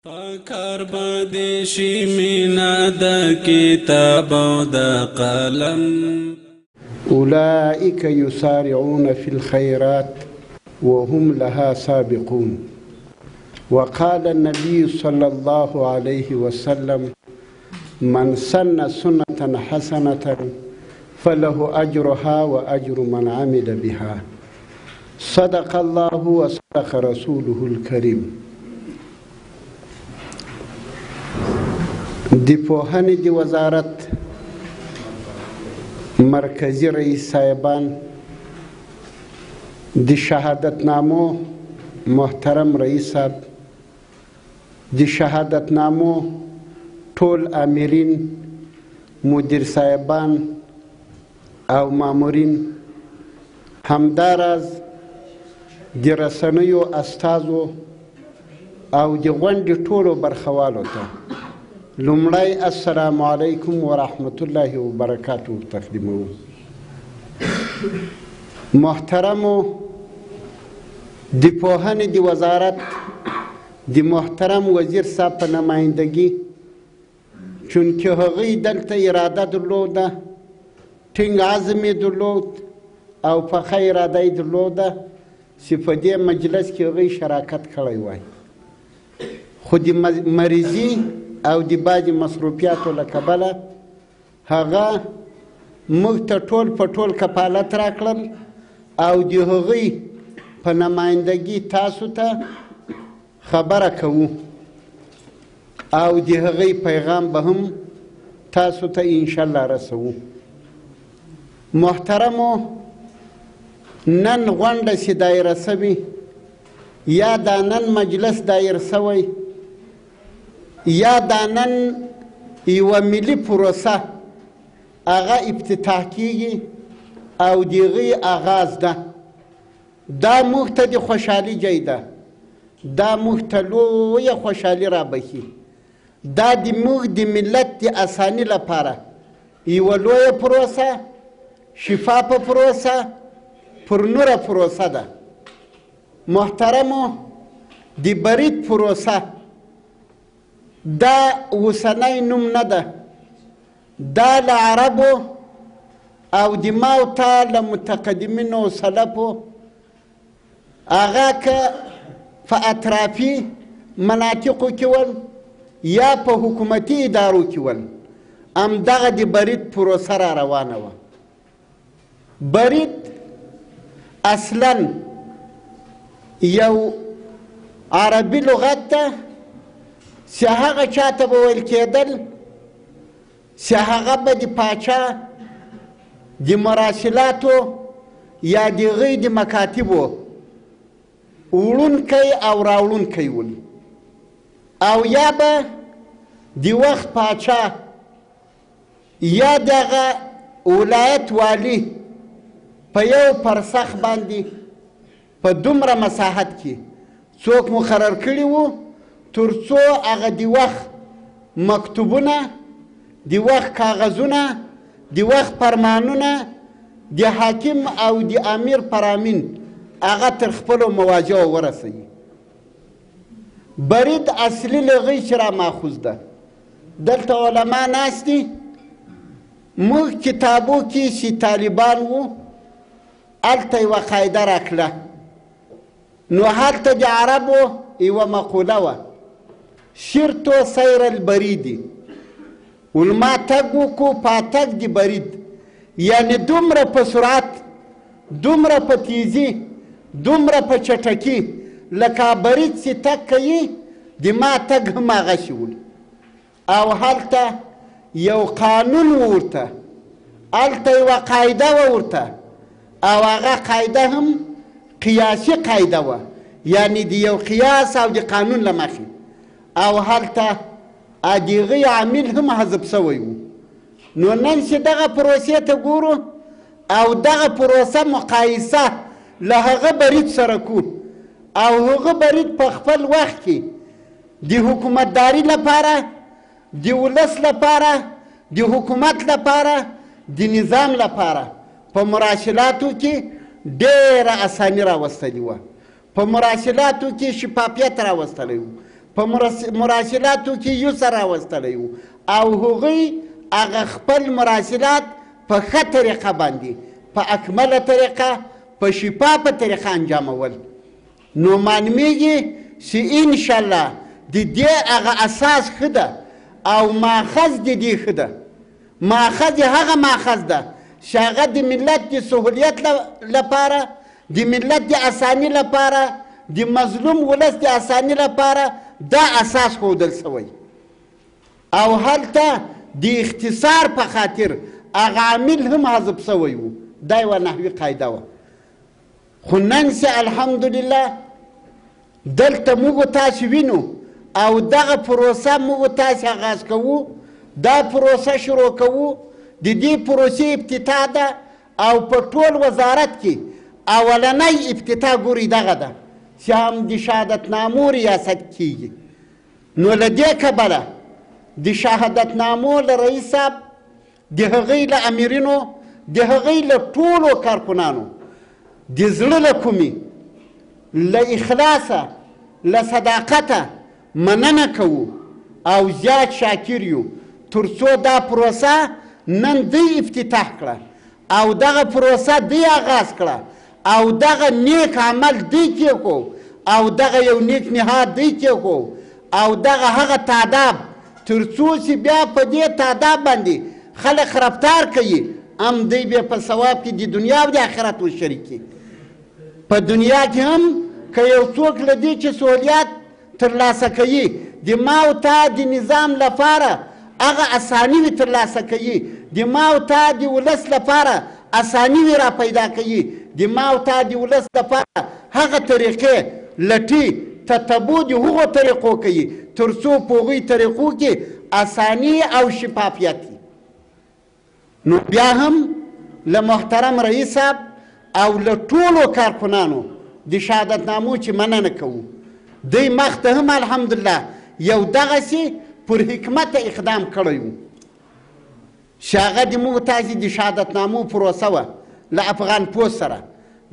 پکار باندې شي مینا د کتاب او د قلم أولئك يسارعون في الخيرات وهم لها سابقون. وقال النبي صلى الله عليه وسلم: من سن سنة حسنة فله أجرها وأجر من عمل بها. صدق الله وصدق رسوله الكريم. د پوهنې د وزارت مرکزی رئیس صاحبان، د شهادتنامو محترم رئیس صاحب، د شهادتنامو ټول امرین، مدیر صاحبان او مامورین، همداراز د رسنیو استازو او د غونډې ټولو برخوالو ته لومړی السلام علیکم ورحمت الله وبرکاته تقدیموم. محترمو د پوهنې د وزارت د محترم وزیر صاحب په نمایندګي، چونکه هغوی دلته اراده درلوده، ټینګ عزم یې درلود او پخه اراده یې درلوده چې په دې مجلس کې هغوی شراکت کړی وای، خو د مریضي او د بعضې مصروفیاتو له کبله هغه موږ ته ټول په ټول کفالت راکړل او د هغوی په نمایندګي تاسو ته خبره کوو او د هغوی پیغام به هم تاسو ته انشاءالله رسوو. محترمو، نن غونډه چې دایره سوي یا دا نن مجلس دایر سوی یا دا نن یوه ملي پروسه هغه افتتاح کیږي او د هغې آغاز ده، دا موږ ته د خوشحالي ځای ده، دا موږ ته لویه خوشحالي رابخي، دا د موږ د ملت د اساني لپاره یوه لویه پروسه، شفافه پروسه، پرنوره پروسه ده. محترمو، د برید پروسه دا اوسنی نوم نه ده، دا له عربو او د ماوته له متقدمینو سلفو هغه که په اطرافي مناطقو کې ول یا په حکومتي ادارو کې ول، همدغه د برید پروسه را روانه وه. برید اصلا یو عربي لغت ده چې هغه چاته به ویل کېدل چې هغه به د پاچا د مراسلاتو یا د هغوی د مکاتبو وړونکی او راوړونکی ول، او یا به د وخت پاچا یا دغه ولایت والی په یو پرسخ باندې په دومره مساحت کې څوک مقرر کړي وو تر څو هغه د وخت مکتوبونه، د وخت کاغذونه، د وخت فرمانونه د حاکم او د امیر فرامین هغه تر خپلو مواجعو ورسوي. برید اصلي له هغوی چې را ماخوذ ده. دلته علما ناست دي، موږ کتابو کې چې طالبان وو هلته یوه قاعده راکړه، نو هلته د عربو یوه مقوله وه: سرتو سیر البریدی، علما تګ وکړو پاتګ د برید، یعنی دومره په سرعت، دومره په تیزي، دومره په چټکي لکه برید چې تګ کوي د ما تګ هم هغسې ول. او هلته یو قانون و ورته، هلته یوه قاعده وه ورته، او هغه قاعده هم قیاسي قاعده وه، یعنی د یو قیاس او د قانون له مخې، او هلته د هغوی عامل هم حذف سوی و. نو نن چې دغه پروسې ته ګورو او دغه پروسه مقایسه له هغه برید سره کو، او هغه برید په خپل وخت کې د حکومتداري لپاره، د ولس لپاره، د حکومت لپاره، د نظام لپاره په مراسلاتو کې ډېره اساني راوستلې وه، په مراسلاتو کې شفافیت راوستلی و، په مراسلاتو کې یسر راوستلی و او هغوی هغه خپل مراسلات په ښه طریقه باندې په اکمله طریقه په شفافه طریقه انجامول. نو معلومیږي چې انشاءالله د دې هغه اساس ښه ده او ماخذ د دې ښه ده. ماخذ هغه ماخذ ده چې هغه د ملت د سهولیت لپاره، د ملت د اساني لپاره، د مظلوم ولس د اساني لپاره دا اساس ښودل سوی او هلته د اختصار په خاطر هغه عامل هم حذف سوی و. دا یوه نحوي قاعده وه. خو نن چې الحمدلله دلته موږ تاسو وینو او دغه پروسه موږ تاسو آغاز کوو، دا پروسه شروع کوو. د دې پروسې ابتدا ده او په ټول وزارت کې اولنی ابتدا ګوري دغه ده چې هم د شهادتنامو ریاست کیږي. نو له دې کبله د شهادتنامو له رئیس صاحب، د هغوی له امیرینو، د هغوی له ټولو کارکنانو د زړه له کومې له اخلاصه له صداقته مننه کوو او زیات شاکر یو تر څو دا پروسه نن دوی افتتاح کړه او دغه پروسه دوی آغاز کړه او دغه نیک عمل دوی کېښو او دغه یو نیک نهاد دوی کېښو او دغه هغه تاداب تر څو چې بیا په دې تاداب باندې خلک رفتار کوي هم دوی بیا په ثواب کې د دنیا او د آخرت وشریکي. په دنیا کې هم که یو څوک له دې چې سهولیت ترلاسه کوي د ما او تا د نظام لپاره هغه اساني ترلاسه کوي، د ما او تا د ولس لپاره اساني را پیدا کوي، د ما او تا د ولس لپاره هغه طریقې لټي تتبع د هغو طریقو کوي تر څو په هغوی طریقو کې اساني او شفافیت وي. نو بیا هم له محترم رئیس صاحب او له ټولو کارکنانو د شهادتنامو چې مننه کوو. دوی مخته هم الحمدلله یو دغسې پر حکمت اقدام کړی و چې هغه د موږ تاسې د شهادتنامو پروسه وه له افغان پوسټ سره.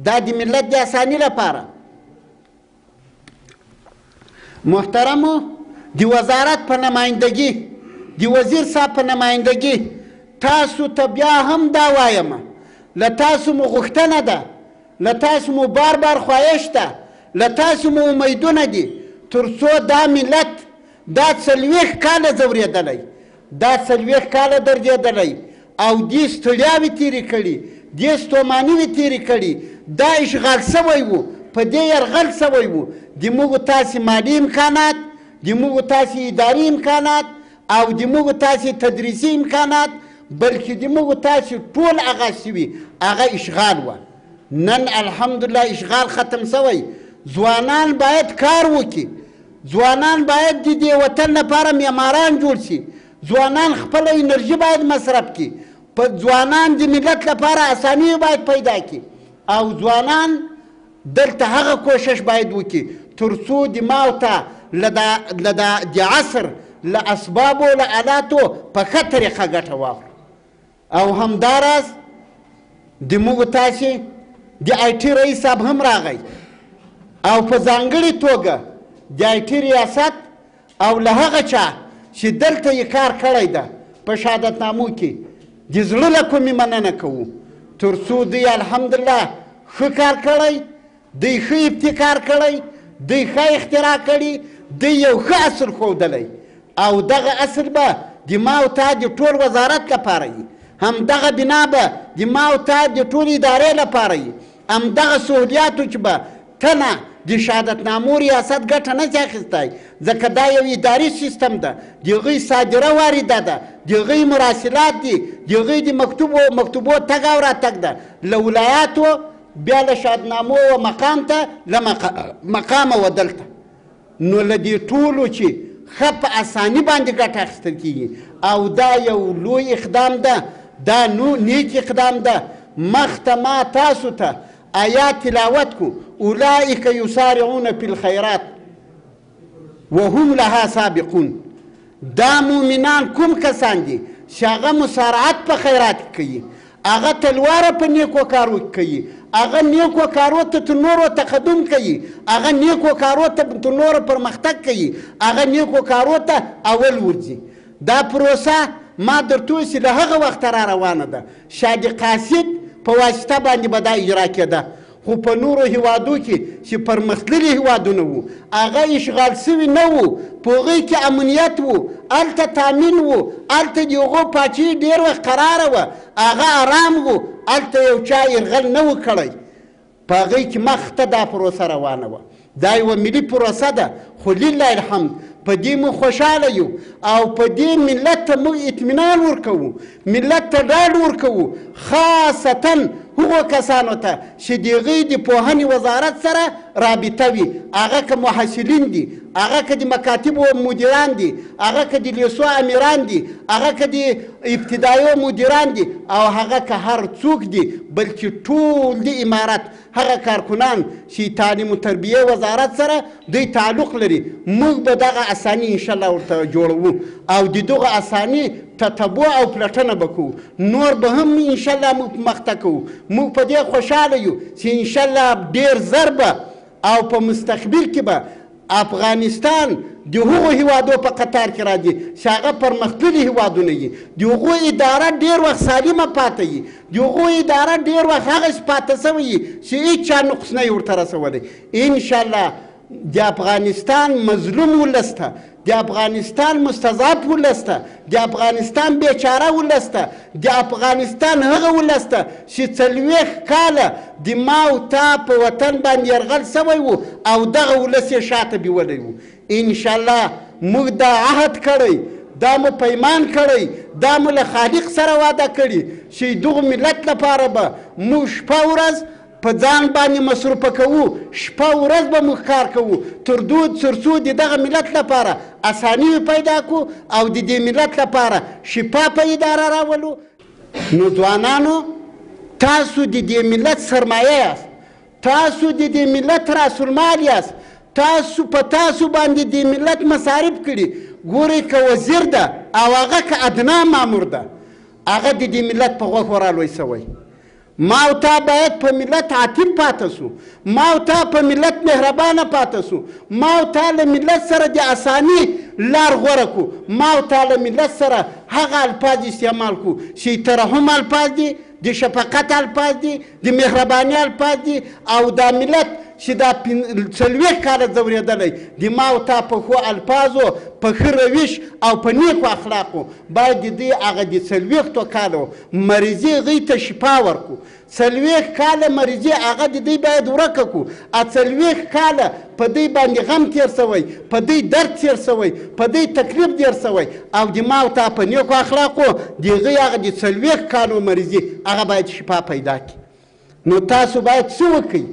دا د ملت د اساني لپاره. محترمو د وزارت په نمایندګي، د وزیر صاحب په نمایندګي تاسو ته بیا هم دا وایم، له تاسو مو غوښتنه ده، له تاسو مو بار بار خواهش ده، له تاسو مو امیدونه دي تر څو دا ملت دا 40 کاله ځورېدلی، دا 40 کاله دردېدلی او دې ستړیاوې تېرې کړي، دې ستوماني تېرې کړي، دا اشغال سوی و، په دې یرغل سوی و. د موږ تاسې مالي امکانات، د موږ تاسې اداري امکانات او د موږ تاسې تدریسي امکانات، بلکې د موږ تاسې ټول هغه سوي هغه اشغال وه. نن الحمدلله اشغال ختم سوی. ځوانان باید کار وکړي، ځوانان باید د دې وطن لپاره معماران جوړ شي، ځوانان خپله انرژي باید مصرف کړي، په ځوانان د ملت لپاره اساني باید پیدا کړي او ځوانان دلته هغه کوشش باید وکړي تر څو د ما او تا له د عصر له اسبابو له آلاتو په ښه طریقه ګټه واخلو. او همداراز د موږ تاسې د آی ټي رئیس صاحب هم راغی او په ځانګړې توګه د آی ټي ریاست او له هغه چا چې دلته یې کار کړی ده په شهادتنامو کې د زړه له کومې مننه کوو تر څو دوی الحمدلله ښه کار کړی، دوی ښه ابتکار کړی، دوی ښه اختراع کړي، دوی یو ښه اصل ښودلی او دغه اصل به د ما او تا د ټول وزارت لپاره وي، همدغه بنا به د ما او تا د ټول ادارې لپاره وي، همدغه سهولیاتو چې به تنه د شهادتنامو ریاست ګټه نه شي اخیستی ځکه دا یو اداري سیستم ده، د هغوی صادره واریده ده، د هغوی مراسلات دي، د هغوی د مکتوبو تګ او راتګ ده له ولایاتو بیا له شهادتنامو و مقام ته له مقامه و دلته. نو له دې ټولو چې ښه په اساني باندې ګټه اخیستل کېږي او دا یو لوی اقدام ده، دا نیک اقدام ده. مخته ما تاسو ته آیات تلاوت کو اولئک یسارعون فی الخیرات وهم لها سابقون. دا مؤمنان کوم کسان دي چې هغه مسارعت په خیرات کوي، هغه تلواره په نیکو کارو کوي، هغه نیکو کارو ته تر نورو تقدم کوي، هغه نیکو کارو ته تر نورو پرمختګ کوي، هغه نیکو کارو ته اول ورځي. دا پروسه ما درته وویل چې له هغه وخته را روانه ده. شادي قاصد په واسطه باندې به دا اجرا کېده، خو په نورو هیوادو کې چې پرمختللي هیوادونه وو هغه اشغال سوي نه وو، په هغوی کې امنیت وو، هلته تامین وو، هلته د هغو پاچهي ډېر وخت قراره وه، هغه ارام وو، هلته یو چا یرغل نه و کړی. په هغوی کې مخته دا پروسه روانه وه. دا یوه ملي پروسه ده، خو لله الحمد په دې مو خوشحاله یو او په دې ملت ته موږ اطمینان ورکوو، ملت ته ډاډ ورکوو، خاصتا هغو کسانو ته چې د هغوی د پوهنې وزارت سره رابطه وي، هغه که محصلین دي، هغه که د مکاتبو مدیران دي، هغه که د لیسو امیران دي، هغه که د ابتدایو مدیران دي، او هغه که هر څوک دي، بلکې ټول د امارت هغه کارکنان چې تعلیم و تربیه وزارت سره دوی تعلق لري، موږ به دغه اساني انشاءالله ورته جوړوو او د دغه اساني تتبع او پلټنه به کوو. نور به هم انشاءالله موږ مخته کوو. موږ په دې خوشحاله یو چې انشاءالله ډېر زر به او په مستقبل کې به افغانستان د هغو هیوادو په قطار کې راځي چې هغه پرمختللي هیوادونه وي، د هغو اداره ډېر وخت سالمه پاته وي، د هغو اداره ډېر وخت هغسې پاته سوی وي چې هېڅ چا نقص نه یې ورته رسولی. انشاءالله د افغانستان مظلوم ولس ته، د افغانستان مستضعف ولس ته، د افغانستان بیچاره ولس ته، د افغانستان هغه ولس ته چې 40 کاله د ما او تا په وطن باندې یرغل سوی و او دغه ولس یې شاته بیولی و. انشاءالله موږ دا عهد کړی، دا مو پیمان کړی، دا مو له خالق سره واده کړي چې دغه ملت لپاره به موږ شپه ورځ په ځان باندې مصروفه کوو، شپه ورځ به موږ کار کوو تر څو د دغه ملت لپاره اساني پیدا کړو او د دې ملت لپاره شفا په اداره راولو. نو ځوانانو، تاسو د دې ملت سرمایه یاست، تاسو د دې ملت راس المال یاست، تاسو په تاسو باندې د ملت مصارف کړي. ګورئ که وزیر ده او هغه که ادنا مامور ده، هغه د دې ملت په غوښو رالوی سوی. ما او تا باید په ملت عاطف پاته سو، ما او تا په ملت مهربانه پاته سو، ما او تا له ملت سره د اساني لار غوره کو، ما او تا له ملت سره هغه الفاظ استعمال کو چې ترحم الفاظ دي، د شفقت الفاظ دي، د مهرباني الفاظ دي، او دا ملت چې دا 40 کاله ځورېدلی د ما او تا په ښو الفاظو، په ښه روش او په نیکو اخلاقو باید د دوی هغه د 40 کالو مریضي هغوی ته شفا ورکړو. 40 کاله مریضي هغه د دوی باید ورکه کړو. 40 کاله په دوی باندې غم تېر سوی، په دوی درد تېر سوی، په دوی تکلیف تېر سوی، او د ما او تا په نیکو اخلاقو د هغوی هغه د 40 کالو مریضي هغه باید شفا پیدا کړي. نو تاسو باید څه وکړئ؟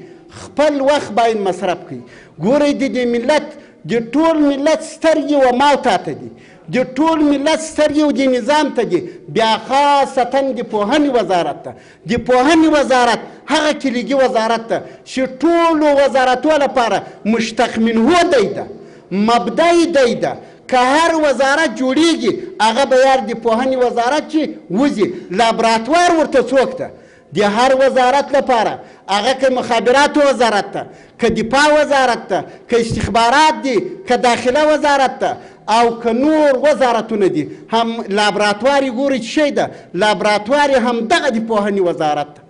خپل وخت باید مصرف کړئ. ګورئ د دې ملت، د ټول ملت سترګې و ما او تا ته دي، د ټول ملت سترګې و د نظام ته دي، بیا خاصتا د پوهنې وزارت ته. د پوهنې وزارت هغه کلیدي وزارت ته چې ټولو وزارتو لپاره مشتق منه دی ده، مبدأ دی ده. که هر وزارت جوړیږي هغه به یار د پوهنې وزارت چې وځي، لابراتوار ورته څوک ده د هر وزارت لپاره، هغه که مخابراتو وزارت ته، که دفاع وزارت ته، که استخبارات دي، که داخله وزارت ته، او که نور وزارتونه دي، هم لابراتوار یې ګورئ چې شی ده، لابراتوار یې همدغه د پوهنې وزارت ته.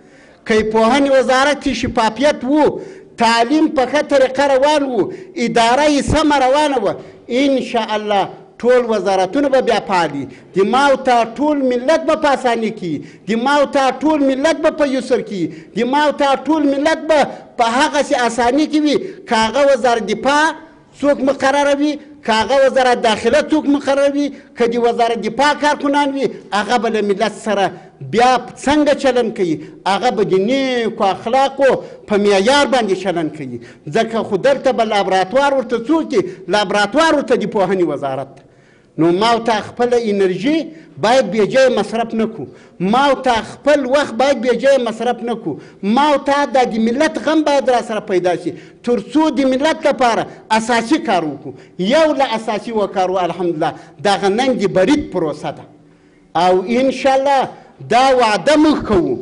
که پوهنې وزارت کې شفافیت و، تعلیم په ښه طریقه روان و، اداره یې سمه روانه وه، انشاءالله ټول وزارتونه به بیا فعالي، د ما او تا ټول ملت به په اساني کي، د ما او تا ټول ملت به په یسر کي، د ما او تا ټول ملت به په هغسې اساني کې وي. که هغه وزارت دفاع څوک مقرروي، که هغه وزارت داخله څوک مقرروي، که د وزارت دفاع کارکنان وي، هغه به له ملت سره بیا څنګه چلن کوي؟ هغه به د نیکو اخلاقو په معیار باندې چلن کوي. ځکه خو دلته به لابراتوار ورته څوک دي؟ لابراتوار ورته د پوهنې وزارت. نو ما او تا خپله انرژي باید بېجایه مصرف نه کړو، ما او تا خپل وخت باید بېجایه مصرف نه کړو، ما او تا دا د ملت غم باید را سره پیدا شي تر څو د ملت لپاره اساسي کار وکړو. یو له اساسي وکارو الحمدلله دغه نن د برید پروسه ده، او انشاءالله دا وعده موږ کوو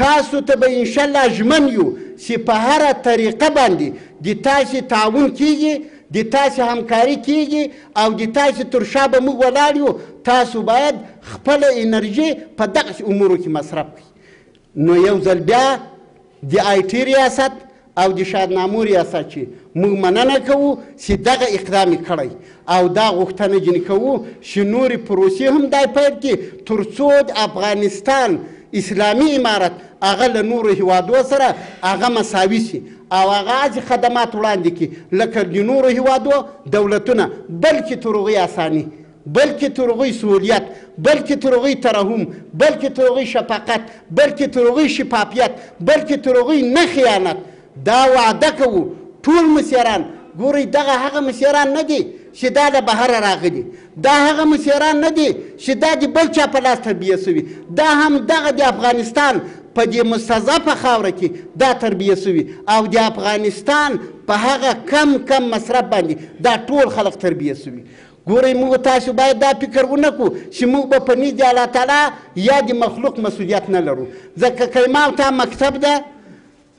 تاسو ته به انشاءالله ژمن یو چې په هره طریقه باندې د تاسې تعاون کیږي، د تاسې همکاري کیږي او د تاسې تر شا به موږ ولاړ یو. تاسو باید خپله انرژي په دغسې امورو کې مصرف کړئ. نو یو ځل بیا د آی ټي ریاست او د شادنامو ریاست چې موږ مننه کوو چې دغه اقدام یې کړی او دا غوښتنه جنې کوو چې نورې پروسې هم دی پیل کړي تر څو د افغانستان اسلامي امارت هغه له نورو هیوادو سره هغه مساوي شي او هغه هسې خدمات وړاندې کړي لکه د نورو هیوادو دولتونه، بلکې تر هغوی اساني، بلکې تر هغوی سهولیت، بلکې تر هغوی ترحم، بلکې تر هغوی شفقت، بلکې تر هغوی شفافیت، بلکې تر هغوی نه خیانت. دا وعده کوو ټول مسیران. ګورئ دغه هغه مسیران نه دي چې دا له بهره راغلي، دا هغه مسیران نه دي چې دا د بل چا په لاس تربیه سوي، دا هم دغه د افغانستان په دې مستضعفه خاوره کې دا تربیه سوي او د افغانستان په هغه کم مصرف باندې دا ټول خلق تربیه سوي. ګورئ موږ تاسو باید دا فکر ونه کړو چې موږ به په نزد الله تعالی یا د مخلوق مسؤلیت نه لرو. ځکه که ما او تا مکتب ده،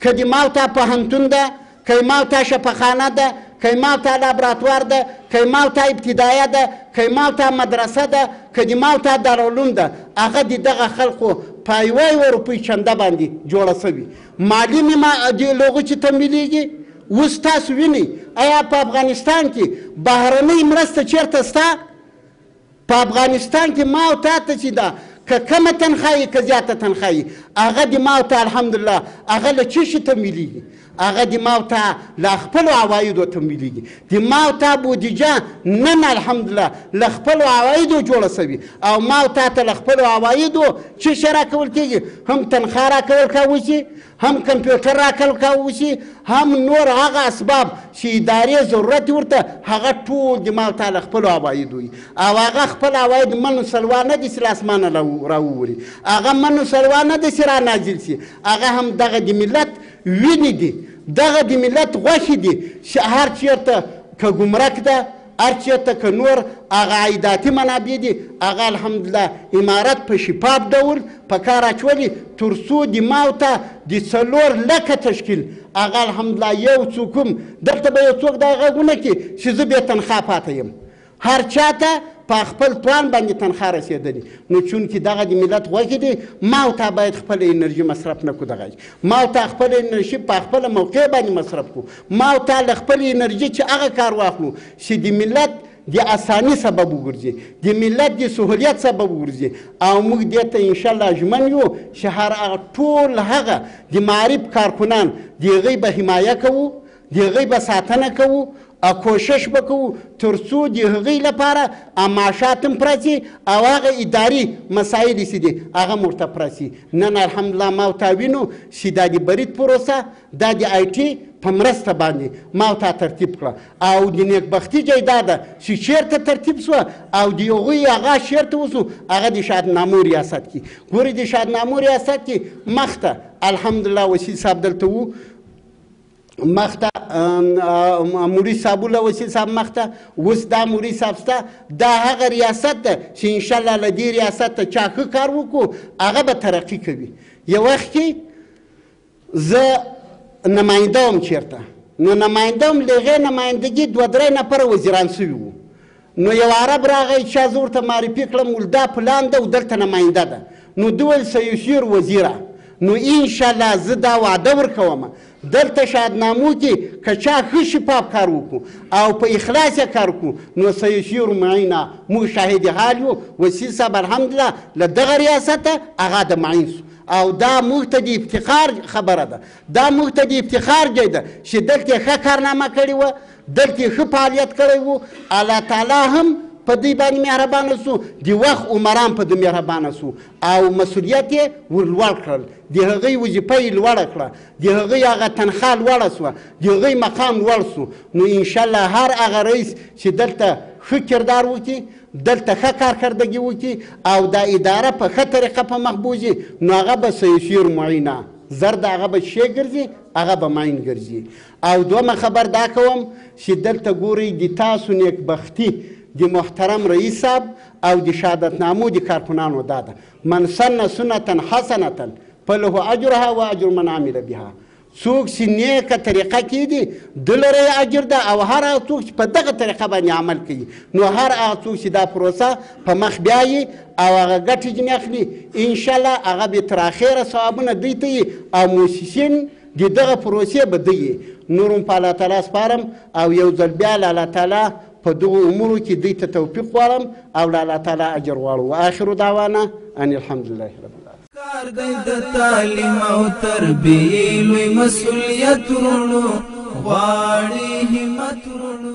که د ما او تا پوهنتون ده، که ما او تا شفاخانه ده، که ما او تا لابراتوار ده، که ما او تا ابتدایه ده، که ما او تا مدرسه ده، که د ما او تا دارالعلوم ده، هغه د دغه خلقو په یوه روپۍ چنده باندې جوړه سوي. مالي د لغو چې تمویلیږي. اوس تاسو وینئ آیا په افغانستان کې بهرنۍ مرسته چېرته شته؟ په افغانستان کې ما او تا ته چې ده که کمه تنخواهي که زیاته تنخواهي هغه د ما او تا الحمدلله هغه له څه شي تمویلیږي؟ هغه د ما او تا له خپلو عوایدو تمویلیږي. د ما او تا بودیجه نن الحمدلله له خپلو عوایدو جوړه سوي او ما او تا ته له خپلو عوایدو څه شی راکول کېږي؟ هم تنخوا راکول کولی شي، هم کمپیوټر راکول کولی شي، هم نور هغه اسباب چې ادارې ضرورت ورته هغه ټول د ما او تا له خپلو عوایدو وي او هغه خپل عواید منو سلوا نه دي چې له اسمانه راووري، هغه منو سلوا نه دي چې رانازل شي، هغه هم دغه د ملت وینې دي، دغه د ملت غوښې دي چې هر چېرته که ګمرک ده، هر چېرته که نور هغه عایداتي منابع دي هغه الحمدلله امارت په شفاف ډول په کار اچولي تر څو د ما او ته د 4 لکه تشکیل هغه الحمدلله یو څوک هم دلته به یو څوک دا غږ ونه کړي چې زه بې تنخوا پاته یم. هر چاته په خپل توان باندې تنخوا رسېدلې. نو چونکې دغه د ملت غوښې دي ما او تا باید خپله انرژي مصرف نه کړو. دغه ما او تا خپله انرژي په خپله موقع باندې مصرف کړو. ما او تا له خپلې انرژي چې هغه کار واخلو چې د ملت د اساني سبب وګرځي، د ملت د سهولیت سبب وګرځي او موږ دې ته انشاءالله ژمن یو چې هر هغه ټول هغه د معارف کارکنان د هغوی به حمایه کوو، د هغوی به ساتنه کوو او کوشش وکړو تر څو د هغوی لپاره معاشات هم پوره شي او هغه اداري مسایل چې دي هغه هم ورته پوره شي. نن الحمدلله ما او تا وینو چې دا د برید پروسه دا د آی ټي په مرسته باندې ما او تا ترتیب کړه او د نیکبختي ځای دا ده چې چېرته ترتیب سوه او د هغوی هغه چېرته وسو هغه د شادنامو ریاست کې. ګورې د شادنامو ریاست کې مخته الحمدلله وسیل صاحب دلته وو، مخته موري صاحب له وسیل صاحب مخته، اوس دا موري صاحب شته. دا هغه ریاست ده چې انشاءالله له دې ریاست ته چا ښه کار وکړو هغه به ترقي کوي. یو وخت کې زه نماینده وم چېرته، نو نماینده وم له هغې نمایندګي 2-3 نفره وزیران سوي وو. نو یو عرب راغی چا زه ورته معرفي کړم ول دا پلان ده او دلته نماینده ده. نو ده ویل سیوسیر وزیره. نو انشاءالله زه دا وعده ورکوم دلته شادنامو کې که چا ښه شفاف کار وکړو او په اخلاص یې کار وکړو نو سیسیر معینه موږ شاهد حال یو. وسیل صاحب الحمدلله له دغه ریاسته هغه د معین سو او دا موږ ته د افتخار خبره ده، دا موږ ته د افتخار ځای ده چې دلته ښه کارنامه کړې وه، دلته ښه فعالیت کړی و. الله تعالی هم په دوی باندې مهربانه سو، د وخت عمران په دوی مهربانه سو او مسؤلیت یې ور لوړ کړل، د هغوی وظیفه یې لوړه کړه، د هغوی هغه تنخوا لوړه سوه، د هغوی مقام لوړ سو. نو انشاءالله هر هغه رئیس چې دلته ښه کردار وکړي، دلته ښه کارکردګي وکړي او دا اداره په ښه طریقه په مخ بوځي نو هغه به سیسیر معینه زر د هغه به شی ګرځي، هغه به معین ګرځي. او دومه خبر دا کوم چې دلته ګورئ د تاسو نیکبختي د محترم رئیس صاحب او د شهادتنامو د کارکنانو دا ده من سن سنة حسنة فله اجرها واجر من عمل بها. څوک چې نیکه طریقه کې دي د لره اجر ده، او هر هغه څوک چې په دغه طریقه باندې عمل کوي نو هر هغه څوک چې دا پروسه په مخ بیایي او هغه ګټې ځینې اخلي انشاءالله هغه به تر اخره ثوابونه دوی ته وي او مؤسسین د دغه پروسې به دوی نور هم په الله تعالی سپارم او یو ځل بیا له الله تعالی په دغو امورو کې دوی ته توفیق غواړم او له الله تعالی اجر غواړو. واخر دعوانا ان الحمدلله رب العالمین. کار دی د تعلیم او تربیې لوی مسؤلیت ورونو غواړي همت ورونو.